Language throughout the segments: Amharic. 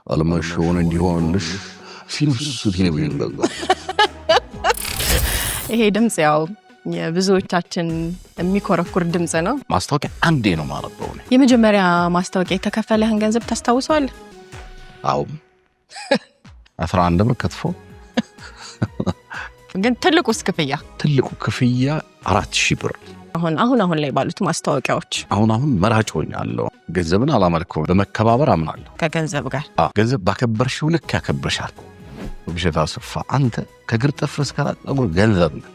አለመሾን እንዲሆንልሽ ፊልም ቴሌቪዥን ገዛ። ይሄ ድምጽ ያው የብዙዎቻችን የሚኮረኩር ድምጽ ነው። ማስታወቂያ አንዴ ነው ማለት ነው። የመጀመሪያ ማስታወቂያ የተከፈለህን ገንዘብ ታስታውሰዋለህ? አዎ 11 ብር ከትፎ። ግን ትልቁ ክፍያ 4000 ብር። አሁን ላይ ባሉት ማስታወቂያዎች አሁን መራጭ ሆኛለሁ። ገንዘብን አላመልከውም፣ በመከባበር አምናለሁ። ከገንዘብ ጋር ገንዘብ ባከበርሽው ልክ ያከብርሻል። ውብሸት አሰፋ አንተ ከግር ጥፍር እስከ ፀጉር ገንዘብ ነው።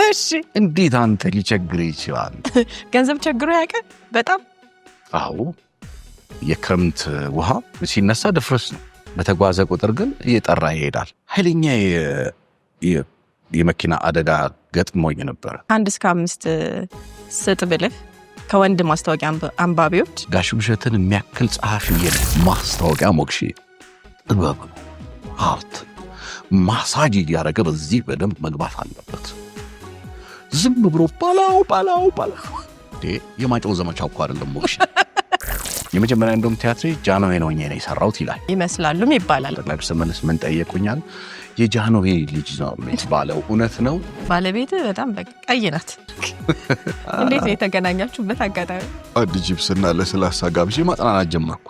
እሺ እንዴት አንተ ሊቸግር ይችላል? ገንዘብ ቸግሮ ያውቃል በጣም? አዎ የክረምት ውሃ ሲነሳ ድፍርስ ነው። በተጓዘ ቁጥር ግን እየጠራ ይሄዳል። ኃይለኛ የመኪና አደጋ ገጥሞኝ ነበር። 1 እስከ 5 ስጥ ብልህ ከወንድ ማስታወቂያ አንባቢዎች ጋሽ ውብሸትን የሚያክል ጸሐፊ የለም። ማስታወቂያ ሞክሼ ጥበብ አርት ማሳጅ እያደረገ በዚህ በደንብ መግባት አለበት። ዝም ብሎ ባላው የማጨው ዘመቻ እኮ አይደለም ሞክሼ። የመጀመሪያ እንደውም ቲያትሪ ጃንሆይ ነው የሰራሁት ይላል ይመስላሉም ይባላል። ለብስምንስ ምን ጠየቁኛል? የጃንሆይ ልጅ ነው የሚባለው እውነት ነው? ባለቤት በጣም ቀይ ናት። እንዴት ነው የተገናኛችሁበት አጋጣሚ? አንድ ጂፕስና ለስላሳ ጋብዤ ማጥናናት ጀመርኩ።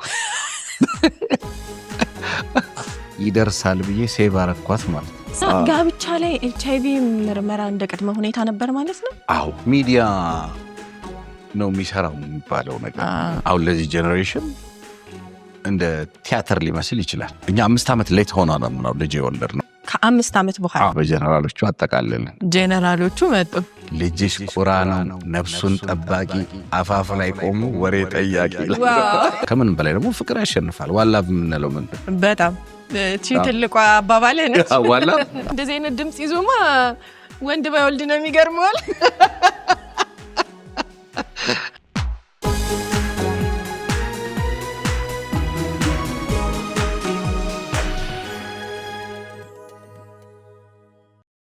ይደርሳል ብዬ ሴቭ አረኳት ማለት ነው። ጋብቻ ላይ HIV ምርመራ እንደ ቅድመ ሁኔታ ነበር ማለት ነው? አዎ ሚዲያ ነው የሚሰራው የሚባለው ነገር። አሁን ለዚህ ጄኔሬሽን እንደ ቲያትር ሊመስል ይችላል። እኛ 5 ዓመት ሌት ሆና ነው ልጅ የወለድ ነው። ከ5 ዓመት በኋላ በጀነራሎቹ አጠቃልልን። ጀነራሎቹ መጡ። ልጅሽ ቁራ ነው ነፍሱን ጠባቂ አፋፍ ላይ ቆሙ ወሬ ጠያቂ። ከምን በላይ ደግሞ ፍቅር ያሸንፋል። ዋላ የምንለው ምን በጣም ትልቋ አባባል ነች። ዋላ እንደዚህ አይነት ድምጽ ይዞማ ወንድ ባይወልድ ነው የሚገርመዋል።